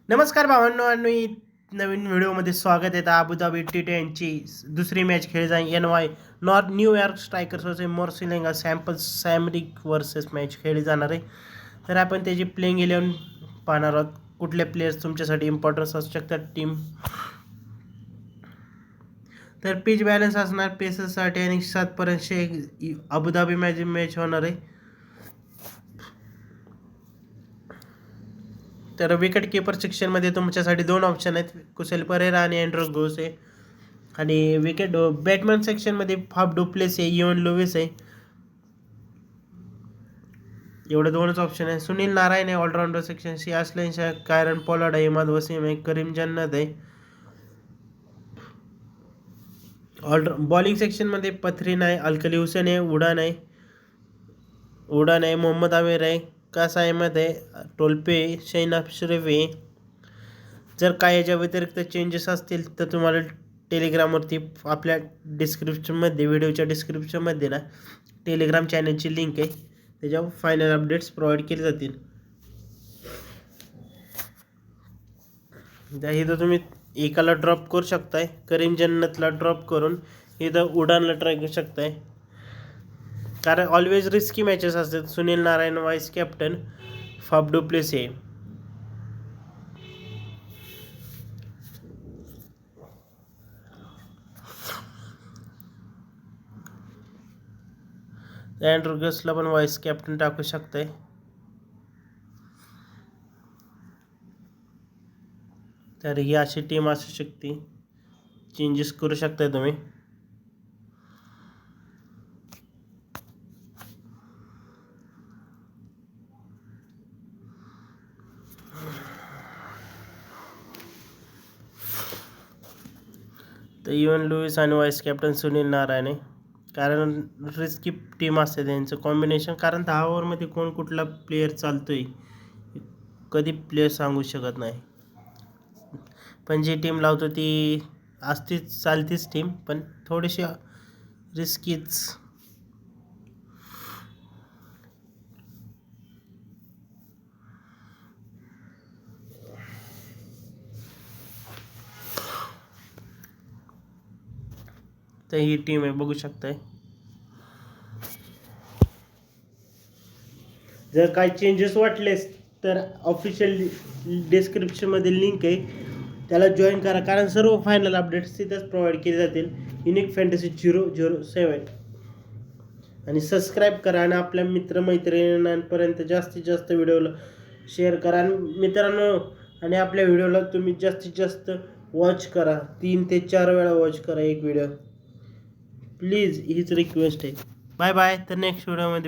नमस्कार भावांनो आणि नवीन व्हिडिओमध्ये स्वागत आहे. अबुधाबी T10ची दुसरी मॅच खेळली जाईल. NY north New York strikers versus मोर्सिलेंगा sample सॅमरिक versus match खेळली जाणार आहे. तर आपण त्याची प्लेइंग 11 पाहणार आहोत. कुठले प्लेयर्स तुमच्यासाठी इम्पॉर्टन्स असू शकतात टीम. तर पिच बॅलन्स असणार पेसरसाठी आणि 7पर्यंत अबुधाबी मॅच होणार आहे. तर विकेट किपर सेक्शनमध्ये तुमच्यासाठी 2 ऑप्शन आहेत, कुशल परेरा आणि अँड्रू गोसे. आणि विकेट बॅटमॅन सेक्शनमध्ये फाफ डुप्लेस आहे, इवन लुईस आहे. एवढे 2च ऑप्शन आहे. सुनील नारायण आहे ऑलराऊंडर सेक्शन, सियासलेन शाह, कायरन पोलार्ड आहे, इमाद वसीम आहे, करीम जन्नत आहे. बॉलिंग सेक्शनमध्ये पथरीन आहे, अलकली हुसेन आहे, उडान आहे, मोहम्मद आमिर आहे, कास अहमद आहे, टोल्पे, शहीन अशरफ आहे. जर काय याच्या व्यतिरिक्त चेंजेस असतील तर तुम्हाला टेलिग्रामवरती आपल्या डिस्क्रिप्शनमध्ये व्हिडिओच्या डिस्क्रिप्शनमध्ये ना टेलिग्राम चॅनलची लिंक आहे, त्याच्यावर फायनल अपडेट्स प्रोव्हाइड केले जातील. इथं तुम्ही एकाला ड्रॉप करू शकताय, करीम जन्नतला ड्रॉप करून इथं उडानला ट्राय करू शकताय. कारण ऑलवेज रिस्की मॅचेस असतात. Sunil Narine vice captain, Faf du Plessis आहे. अँड्रू गसला पण वाईस कॅप्टन टाकू शकताय. तर ही अशी टीम असू शकते, चेंजेस करू शकताय तुम्ही. तर इवन लुईस आणि वाईस कॅप्टन सुनील नारायण आहे. कारण रिस्की टीम असते त्यांचं कॉम्बिनेशन. कारण 10 ओव्हरमध्ये कोण कुठला प्लेयर चालतोय कधी प्लेयर सांगू शकत नाही. पण जी टीम लावतो ती असतीच, चालतीच टीम, पण थोडीशी रिस्कीच. तर ही टीम आहे, बघू शकताय. जर काही चेंजेस वाटलेस तर ऑफिशियल डिस्क्रिप्शनमध्ये लिंक आहे, त्याला जॉईन करा. कारण सर्व फायनल अपडेट्स तिथंच प्रोव्हाइड केले जातील. युनिक फॅन्टसी 007 आणि सबस्क्राईब करा आणि आपल्या मित्रमैत्रिणींपर्यंत जास्तीत जास्त व्हिडिओला शेअर करा. आणि मित्रांनो, आणि आपल्या व्हिडिओला तुम्ही जास्तीत जास्त वॉच करा, 3 ते 4 वेळा वॉच करा एक व्हिडिओ, प्लीज. हीच रिक्वेस्ट आहे. Bye bye. तर नेक्स्ट व्हिडिओमध्ये